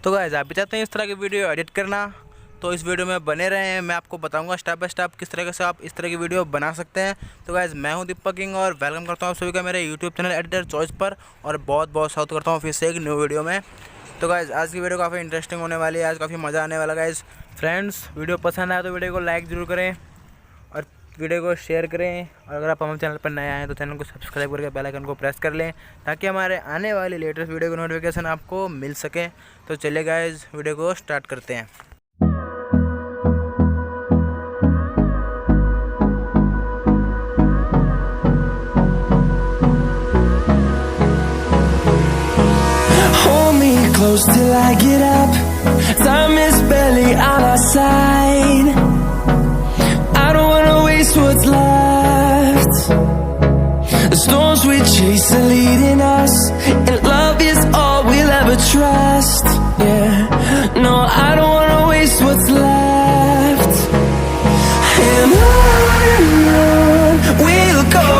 तो गाइस आप भी चाहते हैं इस तरह की वीडियो एडिट करना, तो इस वीडियो में बने रहें। मैं आपको बताऊंगा स्टेप बाय स्टेप किस तरीके से आप इस तरह की वीडियो बना सकते हैं। तो गाइस मैं हूं दीपक किंग और वेलकम करता हूं आप सभी का मेरे यूट्यूब चैनल एडिटर चॉइस पर, और बहुत बहुत स्वागत करता हूं फिर से एक न्यू वीडियो में। तो गाइस आज की वीडियो काफ़ी इंटरेस्टिंग होने वाली है, आज काफ़ी मज़ा आने वाला गाइस। फ्रेंड्स वीडियो पसंद आए तो वीडियो को लाइक ज़रूर करें और वीडियो को शेयर करें, और अगर आप हमारे चैनल पर नए आए हैं तो चैनल को सब्सक्राइब करके बेल आइकन को प्रेस कर लें ताकि हमारे आने वाली लेटेस्ट वीडियो की नोटिफिकेशन आपको मिल सके। तो चलिए गाइस वीडियो को स्टार्ट करते हैं। Close till I get up. Time is barely on our side. I don't wanna waste what's left. The storms we chase are leading us, and love is all we'll ever trust. Yeah, no, I don't wanna waste what's left. And on we'll go,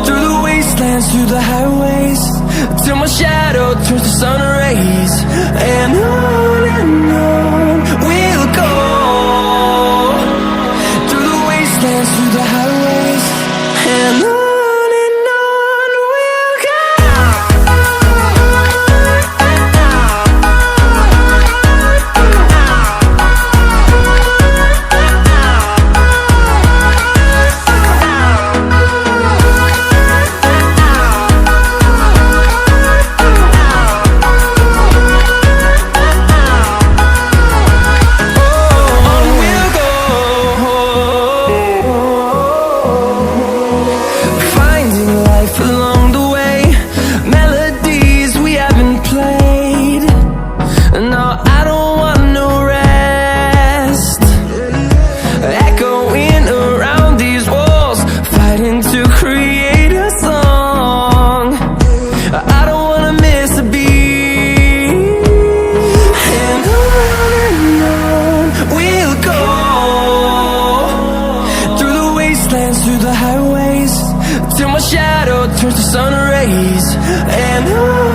through the wastelands, through the highways, till my shadow turns to sun rays. And on we'll go, through the wastelands, through the highways, and on we'll go. Through the highways, till my shadow turns to sun rays. And on